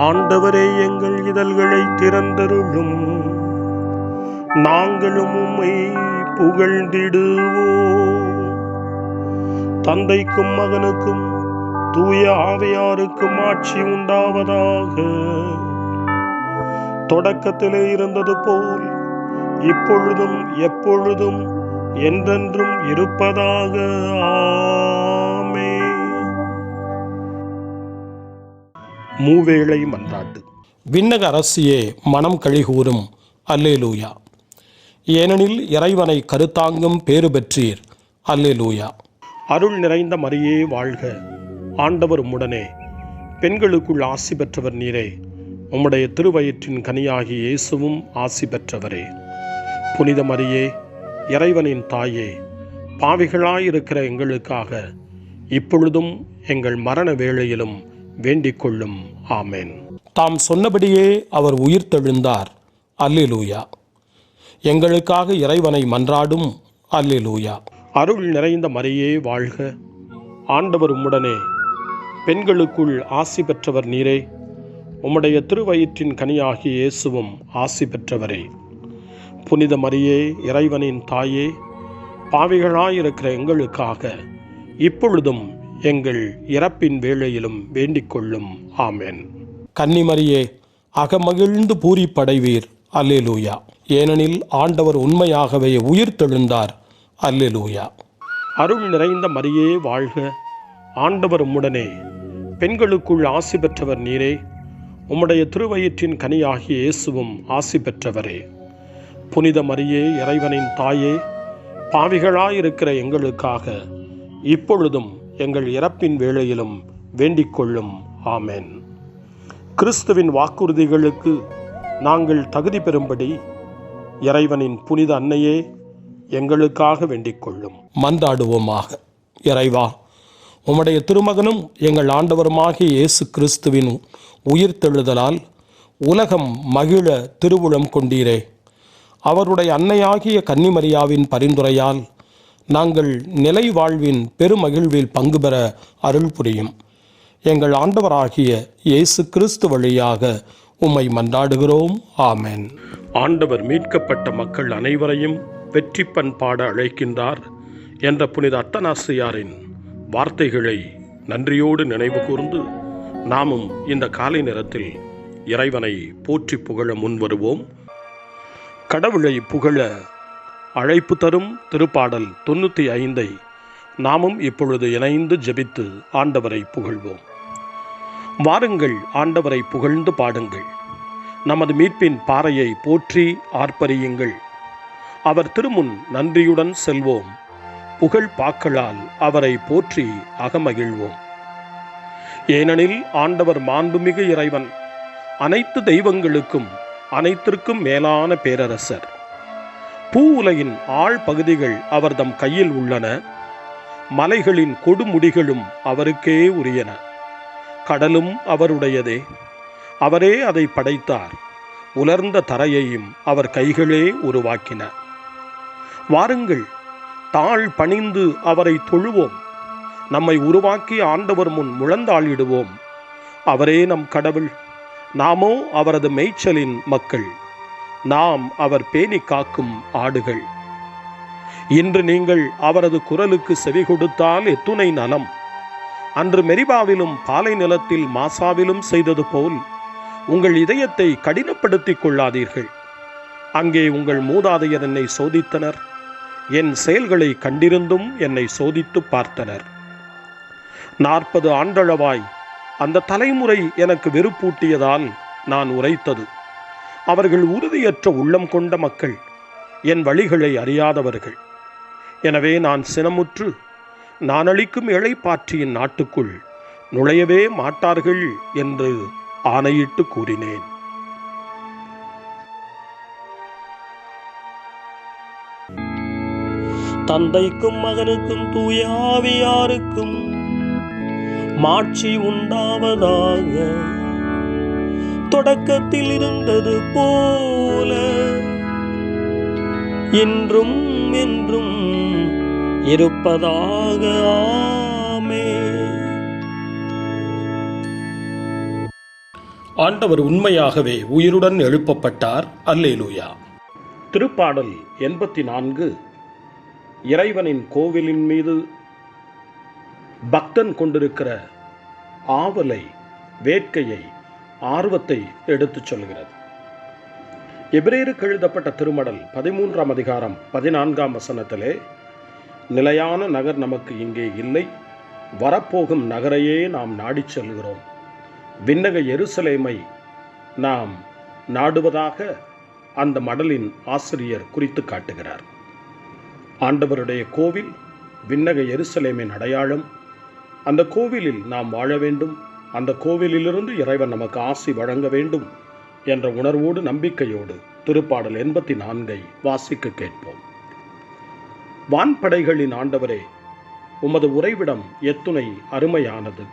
ஆண்டவரே, எங்கள் இதழ்களை திறந்தருளும், நாங்களும் உம்மை புகழ்ந்திடுவோம். தந்தைக்கும் மகனுக்கும் தூய ஆவியாருக்கும் ஆட்சி உண்டாவதாக. தொடக்கத்திலே இருந்தது போல் இப்பொழுதும் எப்பொழுதும் என்றென்றும் இருப்பதாக. ஆமென். மூவேளை மன்றாட்டு. விண்ணக அரசியே மனம் கழிகூறும். அல்லேலூயா. ஏனெனில் இறைவனை கருத்தாங்கும் பேறு பெற்றீர். அல்லேலூயா. அருள் நிறைந்த மரியே வாழ்க, ஆண்டவர் உம்முடனே, பெண்களுக்குள் ஆசி பெற்றவர் நீரே, உம்முடைய திருவயிற்றின் கனியாகி இயேசுவும் ஆசி பெற்றவரே. புனித மரியே, இறைவனின் தாயே, பாவிகளாயிருக்கிற எங்களுக்காக இப்பொழுதும் எங்கள் மரண வேளையிலும் வேண்டிக் கொள்ளும். ஆமென். தாம் சொன்னபடியே அவர் உயிர்த்தெழுந்தார். அல்லேலூயா. எங்களுக்காக இறைவனை மன்றாடும். அல்லேலூயா. அருள் நிறைந்த மரியே வாழ்க, ஆண்டவர் உம்முடனே, பெண்களுக்குள் ஆசி பெற்றவர் நீரே, உம்முடைய திருவயிற்றின் கனியாகிய இயேசுவும் ஆசி பெற்றவரே. புனித மரியே, இறைவனின் தாயே, பாவிகளாயிருக்கிற எங்களுக்காக இப்பொழுதும் எங்கள் இறப்பின் வேளையிலும் வேண்டிக் கொள்ளும். ஆமென். கன்னிமரியே, அகமகிழ்ந்து பூரிப்படைவீர். அல்லேலூயா. ஏனெனில் ஆண்டவர் உண்மையாகவே உயிர்த்தெழுந்தார். அல்லேலூயா. அருள் நிறைந்த மரியே வாழ்க, ஆண்டவர் உம்முடனே, பெண்களுக்குள் ஆசி பெற்றவர் நீரே, உம்முடைய திருவயிற்றின் கனியாகிய இயேசுவும் ஆசி பெற்றவரே. புனித மரியே, இறைவனின் தாயே, பாவிகளாயிருக்கிற எங்களுக்காக இப்பொழுதும் எங்கள் இறப்பின் வேளையிலும் வேண்டிக் கொள்ளும். ஆமென். கிறிஸ்துவின் வாக்குறுதிகளுக்கு நாங்கள் தகுதி பெறும்படி இறைவனின் புனித அன்னையே, எங்களுக்காக வேண்டிக் கொள்ளும். மன்றாடுவோமாக. இறைவா, உம்முடைய திருமகனும் எங்கள் ஆண்டவருமாகிய இயேசு கிறிஸ்துவின் உயிர்த்தெழுதலால் உலகம் மகிழ திருவுளம் கொண்டீரே. அவருடைய அன்னையாகிய கன்னிமரியாவின் பரிந்துரையால் நாங்கள் நிலை வாழ்வின் பெருமகிழ்வில் பங்கு பெற அருள் புரியும். எங்கள் ஆண்டவராகிய இயேசு கிறிஸ்து வழியாக உம்மை மன்றாடுகிறோம். ஆமென். ஆண்டவர் மீட்கப்பட்ட மக்கள் அனைவரையும் வெற்றி பண்பாட அழைக்கின்றார் என்ற புனித அத்தனாசியாரின் வார்த்தைகளை நன்றியோடு நினைவு கூர்ந்து நாமும் இந்த காலை நேரத்தில் இறைவனை போற்றி புகழ முன்வருவோம். கடவுளை புகழ அழைப்பு தரும் திருப்பாடல் 95 நாமும் இப்பொழுது இணைந்து ஜெபித்து ஆண்டவரை புகழ்வோம். வாருங்கள், ஆண்டவரை புகழ்ந்து பாடுங்கள். நமது மீட்பின் பாறையை போற்றி ஆர்ப்பரியுங்கள். அவர் திருமுன் நன்றியுடன் செல்வோம். புகழ் பாக்களால் அவரை போற்றி அகமகிழ்வோம். ஏனெனில் ஆண்டவர் மாண்புமிகு இறைவன், அனைத்து தெய்வங்களுக்கும் அனைத்திற்கும் மேலான பேரரசர். பூ உலகின் ஆழ் பகுதிகள் அவர்தம் கையில் உள்ளன. மலைகளின் கொடுமுடிகளும் அவருக்கே உரியன. கடலும் அவருடையதே. அவரே அதை படைத்தார். உலர்ந்த தரையையும் அவர் கைகளே உருவாக்கின. வாருங்கள், தாழ் பணிந்து அவரை தொழுவோம். நம்மை உருவாக்கி ஆண்டவர் முன் முழந்தாளிடுவோம். அவரே நம் கடவுள், நாமோ அவரது மேய்ச்சலின் மக்கள். நாம் அவர் பேணி காக்கும் ஆடுகள். இன்று நீங்கள் அவரது குரலுக்கு செவி கொடுத்தால் எத்துணை நலம். அன்று மெரிபாவிலும் பாலை நிலத்தில் மாசாவிலும் செய்தது போல் உங்கள் இதயத்தை கடினப்படுத்திக் கொள்ளாதீர்கள். அங்கே உங்கள் மூதாதையர் என்னை சோதித்தனர். என் செயல்களை கண்டிருந்தும் என்னை சோதித்து பார்த்தனர். 40 ஆண்டளவாய் அந்த தலைமுறை எனக்கு வெறுப்பூட்டியதால் நான் உரைத்தது. அவர்கள் உறுதியற்ற உள்ளம் கொண்ட மக்கள், என் வழிகளை அறியாதவர்கள். எனவே நான் சினமுற்று, நான் அளிக்கும் இளைப்பாற்றியின் நாட்டுக்குள் நுழையவே மாட்டார்கள் என்று ஆணையிட்டு கூறினேன். தந்தைக்கும் மகனுக்கும் தூய ஆவியாருக்கும் மாட்சி உண்டாவதாக. தொடக்கத்தில் இருந்தது போல இன்றும் என்றும் இருப்பதாக. ஆமென். ஆண்டவர் உண்மையாகவே உயிருடன் எழுப்பப்பட்டார். அல்லேலூயா. திருப்பாடல் 84. இறைவனின் கோவிலின் மீது பக்தன் கொண்டிருக்கிற ஆவலை, வேட்கையை, ஆர்வத்தை எடுத்துச் சொல்கிறது. எபிரேயருக்கு எழுதப்பட்ட திருமடல் 13ஆம் அதிகாரம் 14ஆம் வசனத்திலே, நிலையான நகர் நமக்கு இங்கே இல்லை, வரப்போகும் நகரையே நாம் நாடிச் செல்கிறோம், விண்ணக எருசலேமை நாம் நாடுவதாக அந்த மடலின் ஆசிரியர் குறித்து காட்டுகிறார். ஆண்டவருடைய கோவில் விண்ணக எருசலேமின் அடையாளம். அந்த கோவிலில் நாம் வாழ வேண்டும், அந்த கோவிலிலிருந்து இறைவன் நமக்கு ஆசி வழங்க வேண்டும் என்ற உணர்வோடு, நம்பிக்கையோடு திருப்பாடல் 84 வாசிக்க கேட்போம். வான்படைகளின் ஆண்டவரே, உமது உறைவிடம் எத்துணை அருமையானது.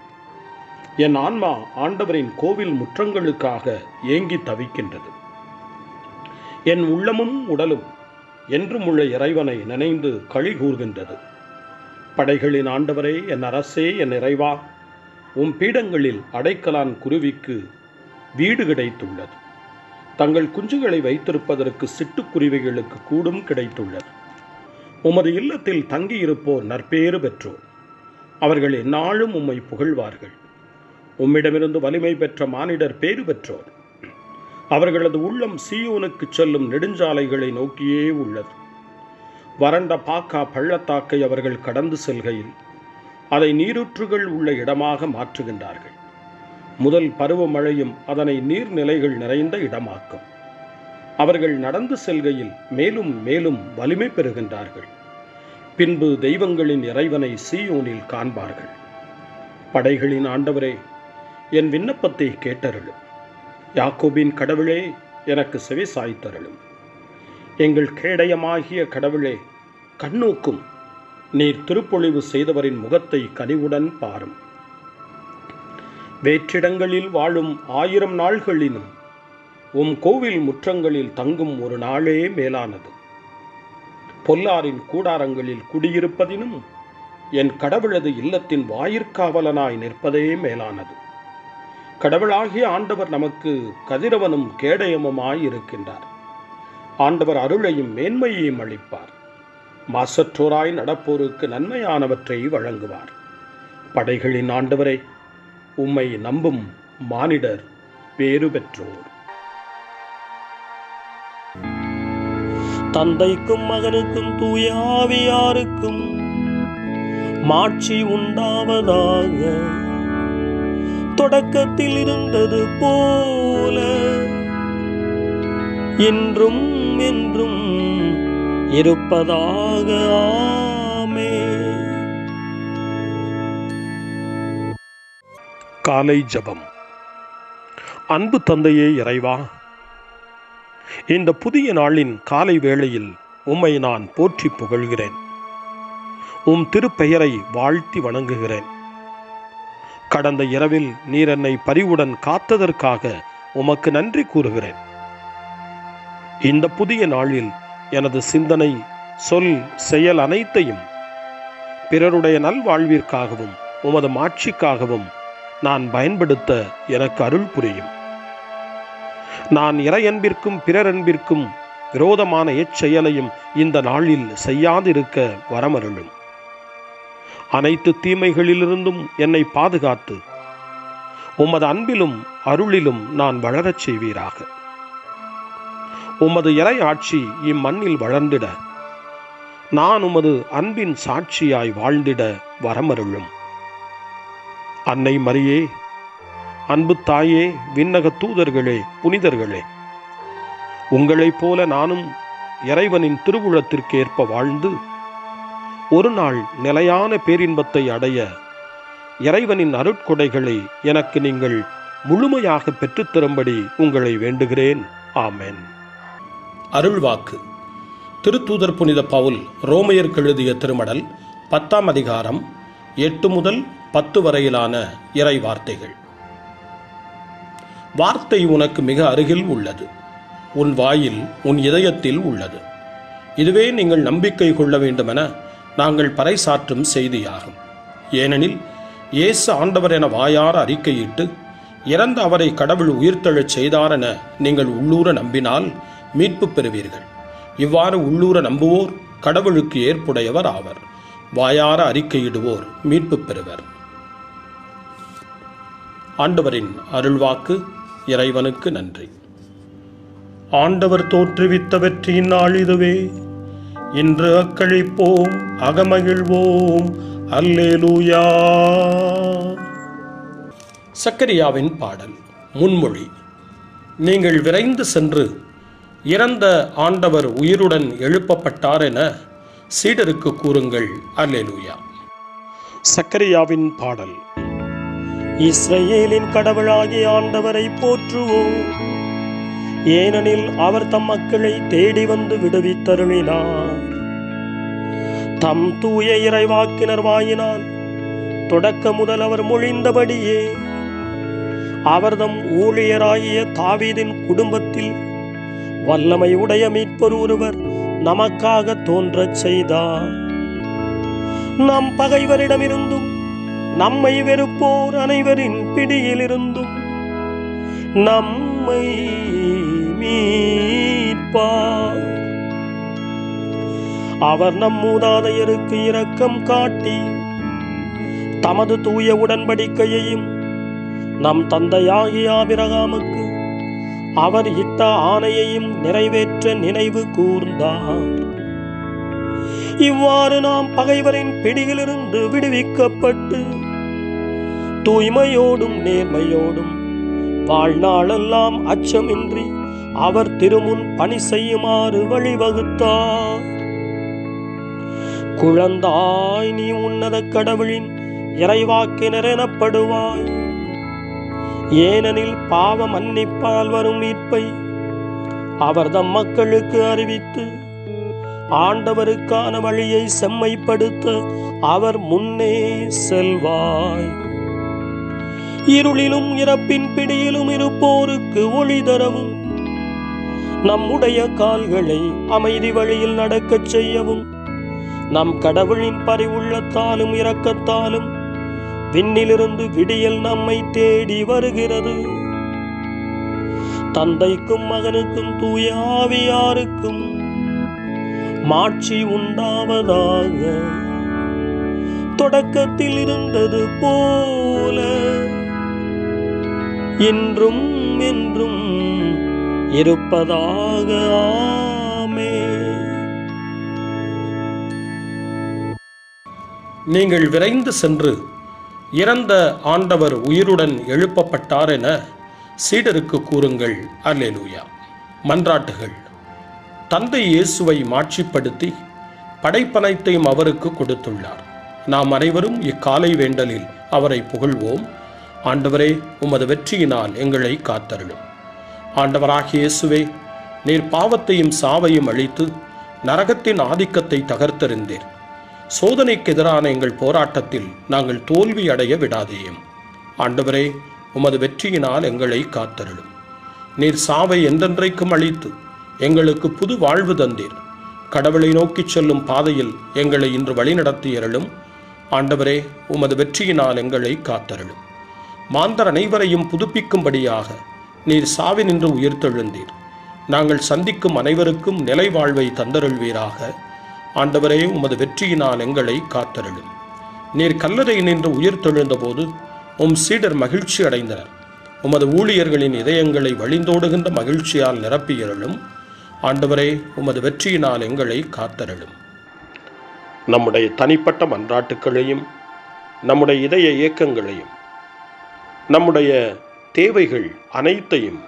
என் ஆன்மா ஆண்டவரின் கோவில் முற்றங்களுக்காக ஏங்கி தவிக்கின்றது. என் உள்ளமும் உடலும் என்றும் உள்ள இறைவனை நினைந்து களி கூர்கின்றது. படைகளின் ஆண்டவரே, என் அரசே, என் இறைவா, உம் பீடங்களில் அடைக்கலான் குருவிக்கு வீடு கிடைத்துள்ளது. தங்கள் குஞ்சுகளை வைத்திருப்பதற்கு சிட்டுக்குருவிகளுக்கு கூடும் கிடைத்துள்ளது. உமது இல்லத்தில் தங்கியிருப்போர் நற்பேறு பெற்றோர். அவர்கள் எந்நாளும் உம்மை புகழ்வார்கள். உம்மிடமிருந்து வலிமை பெற்ற மானிடர் பேறு பெற்றோர். அவர்களது உள்ளம் சீயோனுக்கு செல்லும் நெடுஞ்சாலைகளை நோக்கியே உள்ளது. வறண்ட பாக்கா பள்ளத்தாக்கை அவர்கள் கடந்து செல்கையில் அதை நீரூற்றுகள் உள்ள இடமாக மாற்றுகின்றார்கள். முதல் பருவமழையும் அதனை நீர்நிலைகள் நிறைந்த இடமாக்கும். அவர்கள் நடந்து செல்கையில் மேலும் மேலும் வலிமை பெறுகின்றார்கள். பின்பு தெய்வங்களின் இறைவனை சீயோனில் காண்பார்கள். படைகளின் ஆண்டவரே, என் விண்ணப்பத்தை கேட்டருளும். யாக்கோபின் கடவுளே, எனக்கு செவி சாய்த்தருளும். எங்கள் கேடயமாகிய கடவுளே, கண்ணோக்கும். நீர் திருப்பொழிவு செய்தவரின் முகத்தை கனிவுடன் பாரும். வேற்றிடங்களில் வாழும் 1000 நாள்களினும் உம் கோவில் முற்றங்களில் தங்கும் ஒரு நாளே மேலானது. பொல்லாரின் கூடாரங்களில் குடியிருப்பதினும் என் கடவுளது இல்லத்தின் வாயிற்காவலனாய் நிற்பதே மேலானது. கடவுளாகிய ஆண்டவர் நமக்கு கதிரவனும் கேடயமுமாய் இருக்கின்றார். ஆண்டவர் அருளையும் மேன்மையையும் அளிப்பார். மாசற்றோராய் நடப்போருக்கு நன்மையானவற்றை வழங்குவார். படைகளின் ஆண்டவரை, உம்மை நம்பும் மானிடர் பேறு பெற்றோர். தந்தைக்கும் மகனுக்கும் தூய ஆவியாருக்கும் மாட்சி உண்டாவதாக. தொடக்கத்தில் இருந்தது போல இன்றும் என்றும் இருப்பதாக. ஆமென். காலை ஜெபம். அன்பு தந்தையே இறைவா, இந்த புதிய நாளின் காலை வேளையில் உம்மை நான் போற்றி புகழ்கிறேன். உம் திருப்பெயரை வாழ்த்தி வணங்குகிறேன். கடந்த இரவில் நீர் என்னை பரிவுடன் காத்ததற்காக உமக்கு நன்றி கூறுகிறேன். இந்த புதிய நாளில் எனது சிந்தனை, சொல், செயல் அனைத்தையும் பிறருடைய நல்வாழ்விற்காகவும் உமது மாட்சிக்காகவும் நான் பயன்படுத்த எனக்கு அருள் புரியும். நான் இறையன்பிற்கும் பிறரன்பிற்கும் விரோதமான எச்செயலையும் இந்த நாளில் செய்யாதிருக்க வரமருளும். அனைத்து தீமைகளிலிருந்தும் என்னை பாதுகாத்து உமது அன்பிலும் அருளிலும் நான் வளரச் செய்வீராக. உமது இறை ஆட்சி இம்மண்ணில் வளர்ந்திட, நான் உமது அன்பின் சாட்சியாய் வாழ்ந்திட வரமருளும். அன்னை மரியே, அன்பு தாயே, விண்ணக தூதர்களே, புனிதர்களே, உங்களைப் போல நானும் இறைவனின் திருவுளத்திற்கு ஏற்ப வாழ்ந்து ஒரு நாள் நிலையான பேரின்பத்தை அடைய இறைவனின் அருட்கொடைகளை எனக்கு நீங்கள் முழுமையாக பெற்றுத்தரும்படி உங்களை வேண்டுகிறேன். ஆமென். அருள்வாக்கு. திருத்தூதர் புனித பவுல் ரோமையருக்கு எழுதிய திருமடல் 10ஆம் அதிகாரம் 8 முதல் 10 வரையிலான இறை வார்த்தைகள். வார்த்தை உனக்கு மிக அருகில் உள்ளது, உன் வாயில், உன் இதயத்தில் உள்ளது. இதுவே நீங்கள் நம்பிக்கை கொள்ள வேண்டுமென நாங்கள் பறைசாற்றும் செய்தியாகும். ஏனெனில் இயேசு ஆண்டவர் என வாயார அறிக்கையிட்டு இறந்த அவரை கடவுள் உயிர்த்தெழச் செய்தார் என நீங்கள் உள்ளூர நம்பினால் மீட்பு பெறுவீர்கள். இவ்வாறு உள்ளூர நம்புவோர் கடவுளுக்கு ஏற்புடையவர் ஆவர். வாயார அறிக்கையிடுவோர் மீட்பு பெறுவர். ஆண்டவரின் அருள்வாக்கு. இறைவனுக்கு நன்றி. ஆண்டவர் தோற்றுவித்த வெற்றியின் நாள் இதுவே. இன்று அக்களிப்போம், அகமகிழ்வோம். அல்லேலூயா. சக்கரியாவின் பாடல். முன்மொழி. நீங்கள் விரைந்து சென்று இறந்த ஆண்டவர் உயிருடன் எழுப்பப்பட்டார் என சீடருக்கு கூறுங்கள். அல்லேலூயா. சக்கரியாவின் பாடல். இஸ்ரவேலின் கடவுளாகிய ஆண்டவரை போற்றுவோம். ஏனெனில் அவர் தம் மக்களை தேடி வந்து விடுவித்தருளினார். தம் தூய இறைவாக்கினர் வாயினால் தொடக்க முதல் அவர் மொழிந்தபடியே அவர் தம் ஊழியராகிய தாவீதின் குடும்பத்தில் வல்லமை உடைய மீட்பர் ஒருவர் நமக்காக தோன்றச் செய்தார். நம் பகைவரிடமிருந்தும் நம்மை வெறுப்போர் அனைவரின் பிடியிலிருந்தும் நம்மை மீட்பார். அவர் நம் மூதாதையருக்கு இரக்கம் காட்டி தமது தூய உடன்படிக்கையையும் நம் தந்தையாகிய ஆபிரகாமுக்கு அவர் இட்ட ஆணையையும் நிறைவேற்ற நினைவு கூர்ந்தார். இவ்வாறு நாம் பகைவரின் பிடியிலிருந்து விடுவிக்கப்பட்டு தூய்மையோடும் நேர்மையோடும் வாழ்நாளெல்லாம் அச்சமின்றி அவர் திருமுன் பணி செய்யுமாறு வழிவகுத்தார். குழந்தாய், நீ உன்னத கடவுளின் இறைவாக்கினர் எனப்படுவாய். ஏனெனில் பாவ மன்னிப்பால் வரும் மீட்பை அவர் தம் மக்களுக்கு அறிவித்து ஆண்டவருக்கான வழியை செம்மைப்படுத்த அவர் முன்னே செல்வாய். இருளிலும் இறப்பின் பிடியிலும் இருப்போருக்கு ஒளி தரவும் நம்முடைய கால்களை அமைதி வழியில் நடக்கச் செய்யவும் நம் கடவுளின் பரிவுள்ளத்தாலும் இரக்கத்தாலும் விண்ணிலிருந்து விடியல் நம்மை தேடி வருகிறது. தந்தைக்கும் மகனுக்கும் தூய ஆவியாருக்கும் மாட்சி உண்டாவதாக. தொடக்கத்தில் இருந்தது போல இன்றும் என்றும் இருப்பதாக. ஆமென். நீங்கள் விரைந்து சென்று இறந்த ஆண்டவர் உயிருடன் எழுப்பப்பட்டார் என சீடருக்கு கூறுங்கள். அல்லேலூயா. மன்றாட்டுகள். தந்தை இயேசுவை மாட்சிப்படுத்தி படைப்பனைத்தையும் அவருக்கு கொடுத்துள்ளார். நாம் அனைவரும் இக்காலை வேண்டலில் அவரை புகழ்வோம். ஆண்டவரே, உமது வெற்றியினால் எங்களை காத்தருளும். ஆண்டவராகிய இயேசுவே, நீர் பாவத்தையும் சாவையும் அழித்து நரகத்தின் ஆதிக்கத்தை தகர்த்தெறிந்தீர். சோதனைக்கு எதிரான எங்கள் போராட்டத்தில் நாங்கள் தோல்வி அடைய விடாதேயும். ஆண்டவரே, உமது வெற்றியினால் எங்களை காத்தருளும். நீர் சாவை என்றென்றைக்கும் அழித்து எங்களுக்கு புது வாழ்வு தந்தீர். கடவுளை நோக்கிச் செல்லும் பாதையில் எங்களை இன்று வழிநடத்தியருளும். ஆண்டவரே, உமது வெற்றியினால் எங்களை காத்தருளும். மாந்தர் அனைவரையும் புதுப்பிக்கும்படியாக நீர் சாவினின்று உயிர்த்தெழுந்தீர். நாங்கள் சந்திக்கும் அனைவருக்கும் நிலை வாழ்வை தந்தருள்வீராக. ஆண்டவரே, உமது வெற்றியினால் எங்களை காத்தருளும். நீர் கல்லறை நின்று உயிர்த்தெழுந்த போது சீடர் மகிழ்ச்சி அடைந்தனர். உமது ஊழியர்களின் இதயங்களை வழிந்தோடுகின்ற மகிழ்ச்சியால் நிரப்பியருளும். ஆண்டவரே, உமது வெற்றியினால் எங்களை காத்தருளும். நம்முடைய தனிப்பட்ட மன்றாட்டுக்களையும் நம்முடைய இதய இயக்கங்களையும் நம்முடைய தேவைகள் அனைத்தையும்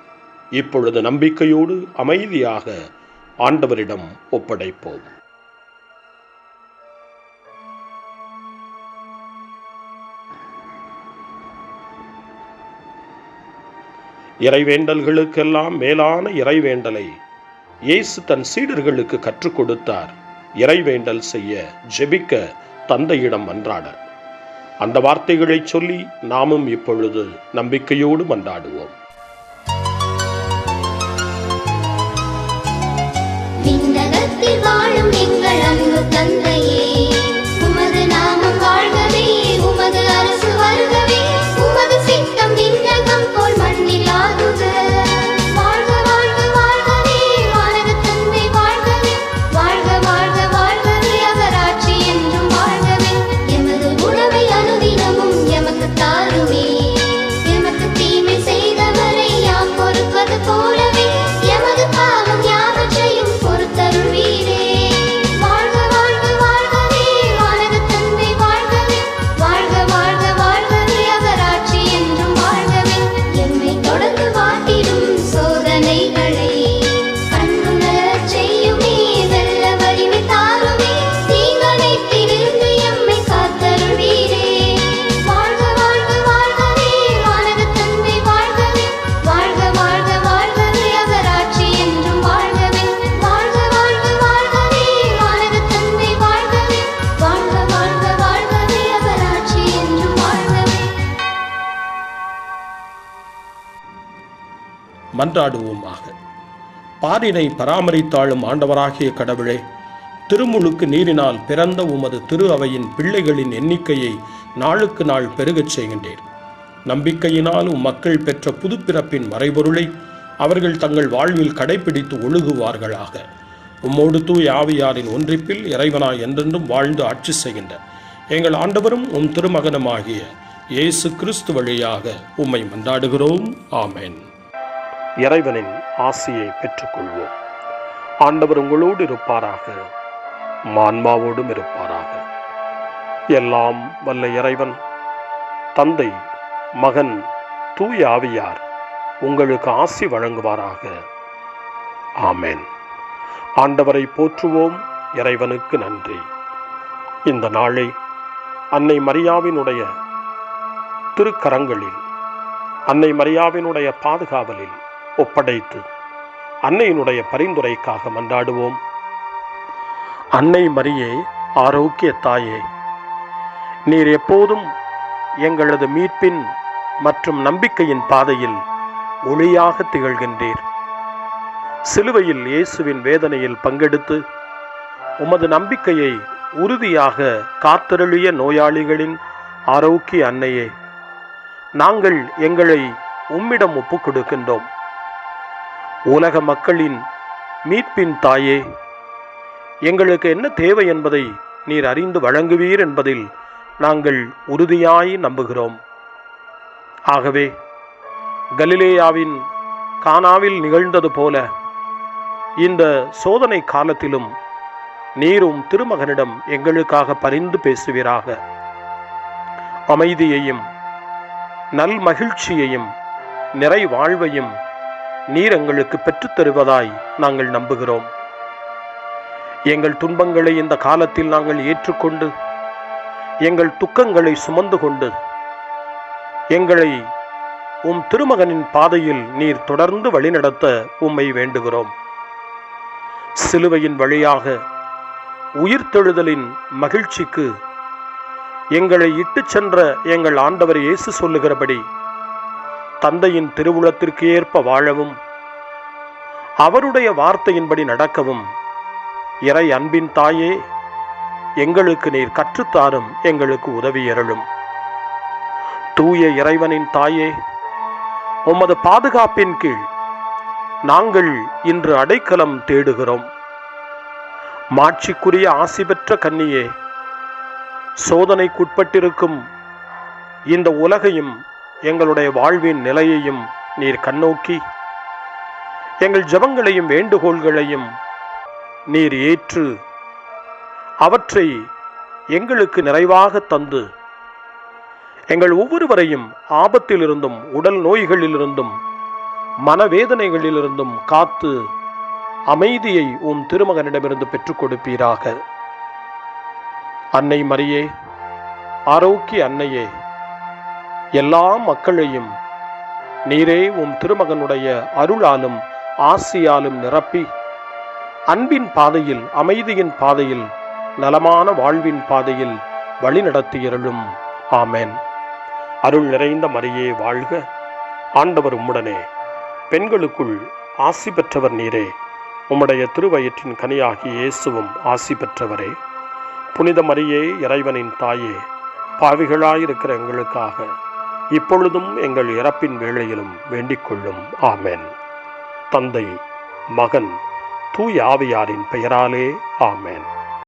இப்பொழுது நம்பிக்கையோடு அமைதியாக ஆண்டவரிடம் ஒப்படைப்போம். இறைவேண்டல்களுக்கெல்லாம் மேலான இறைவேண்டலை இயேசு தன் சீடர்களுக்கு கற்றுக் கொடுத்தார். இறைவேண்டல் செய்ய, ஜெபிக்க, தந்தையிடம் மன்றாட. அந்த வார்த்தைகளை சொல்லி நாமும் இப்பொழுது நம்பிக்கையோடு மன்றாடுவோம். விண்ணகத்தில் வாழும் எங்கள் அன்பு தந்தையே, உமது நாமம் வாழ்கவே, உமது அரசு வருகவே, உமது சித்தம் விண்ணகம் போல மன்றாடுவோமாக. பாரினை பராமரித்தாளும் ஆண்டவராகிய கடவுளே, திருமுழுக்கு நீரினால் பிறந்த உமது திரு அவையின் பிள்ளைகளின் எண்ணிக்கையை நாளுக்கு நாள் பெருகச் செய்கின்றீர். நம்பிக்கையினால் மக்கள் பெற்ற புதுப்பிறப்பின் மறைபொருளை அவர்கள் தங்கள் வாழ்வில் கடைபிடித்து ஒழுகுவார்களாக. உம்மோடு தூய ஆவியாரின் ஒன்றிப்பில் இறைவனாய் என்றென்றும் வாழ்ந்து ஆட்சி செய்கின்ற எங்கள் ஆண்டவரும் உம் திருமகனுமாகிய இயேசு கிறிஸ்து வழியாக உம்மை மன்றாடுகிறோம். ஆமென். இறைவனின் ஆசியை பெற்றுக்கொள்வோம். ஆண்டவர் உங்களோடு இருப்பாராக, ஆன்மாவோடும் இருப்பாராக. எல்லாம் வல்ல இறைவன் தந்தை, மகன், தூய ஆவியார் உங்களுக்கு ஆசி வழங்குவாராக. ஆமென். ஆண்டவரை போற்றுவோம். இறைவனுக்கு நன்றி. இந்த நாளை அன்னை மரியாவினுடைய திருக்கரங்களில், அன்னை மரியாவினுடைய பாதுகாவலில் ஒப்படைத்து அன்னையினுடைய பரிந்துரைக்காக மன்றாடுவோம். அன்னை மரியே, ஆரோக்கிய தாயே, நீர் எப்போதும் எங்களது மீட்பின் மற்றும் நம்பிக்கையின் பாதையில் ஒளியாக திகழ்கின்றீர். சிலுவையில் இயேசுவின் வேதனையில் பங்கெடுத்து உமது நம்பிக்கையை உறுதியாக காத்தருளிய நோயாளிகளின் ஆரோக்கிய அன்னையே, நாங்கள் எங்களை உம்மிடம் ஒப்புக் கொடுக்கின்றோம். உலக மக்களின் மீட்பின் தாயே, எங்களுக்கு என்ன தேவை என்பதை நீர் அறிந்து வழங்குவீர் என்பதில் நாங்கள் உறுதியாய் நம்புகிறோம். ஆகவே கலிலேயாவின் கானாவில் நிகழ்ந்தது போல இந்த சோதனை காலத்திலும் நீரும் திருமகனிடம் எங்களுக்காக பரிந்து பேசுவீராக. அமைதியையும் நல் மகிழ்ச்சியையும் நிறை வாழ்வையும் நீர் எங்களுக்கு பெற்றுத் தருவதாய் நாங்கள் நம்புகிறோம். எங்கள் துன்பங்களை இந்த காலத்தில் நாங்கள் ஏற்றுக்கொண்டு, எங்கள் துக்கங்களை சுமந்து கொண்டு, எங்களை உம் திருமகனின் பாதையில் நீர் தொடர்ந்து வழிநடத்த உம்மை வேண்டுகிறோம். சிலுவையின் வழியாக உயிர்த்தெழுதலின் மகிழ்ச்சிக்கு எங்களை இட்டுச் சென்ற எங்கள் ஆண்டவர் இயேசு சொல்லுகிறபடி தந்தையின் திருவுளத்திற்கு ஏற்ப வாழவும், அவருடைய வார்த்தையின்படி நடக்கவும் இறை அன்பின் தாயே, எங்களுக்கு நீர் கற்றுத்தாரும், எங்களுக்கு உதவி அருளும். தூய இறைவனின் தாயே, உமது பாதுகாப்பின் கீழ் நாங்கள் இன்று அடைக்கலம் தேடுகிறோம். மாட்சிக்குரிய ஆசி பெற்ற கன்னியே, சோதனைக்குட்பட்டிருக்கும் இந்த உலகையும் எங்களுடைய வாழ்வின் நிலையையும் நீர் கண்ணோக்கி எங்கள் ஜெபங்களையும் வேண்டுகோள்களையும் நீர் ஏற்று அவற்றை எங்களுக்கு நிறைவாக தந்து எங்கள் ஒவ்வொருவரையும் ஆபத்திலிருந்தும் உடல் நோய்களிலிருந்தும் மனவேதனைகளிலிருந்தும் காத்து அமைதியை உம் திருமகனிடமிருந்து பெற்றுக் கொடுப்பீராக. அன்னை மரியே, ஆரோக்கிய அன்னையே, எல்லா மக்களையும் நீரே உம் திருமகனுடைய அருளாலும் ஆசியாலும் நிரப்பி அன்பின் பாதையில், அமைதியின் பாதையில், நலமான வாழ்வின் பாதையில் வழிநடத்தியருளும். ஆமென். அருள் நிறைந்த மரியே வாழ்க, ஆண்டவர் உம்முடனே, பெண்களுக்குள் ஆசி பெற்றவர் நீரே, உம்முடைய திருவயிற்றின் கனியாகிய இயேசுவும் ஆசி பெற்றவரே. புனித மரியே, இறைவனின் தாயே, பாவிகளாயிருக்கிற எங்களுக்காக இப்பொழுதும் எங்கள் இறப்பின் வேளையிலும் வேண்டிக் கொள்ளும். ஆமென். தந்தை, மகன், தூய ஆவியாரின் பெயராலே ஆமென்.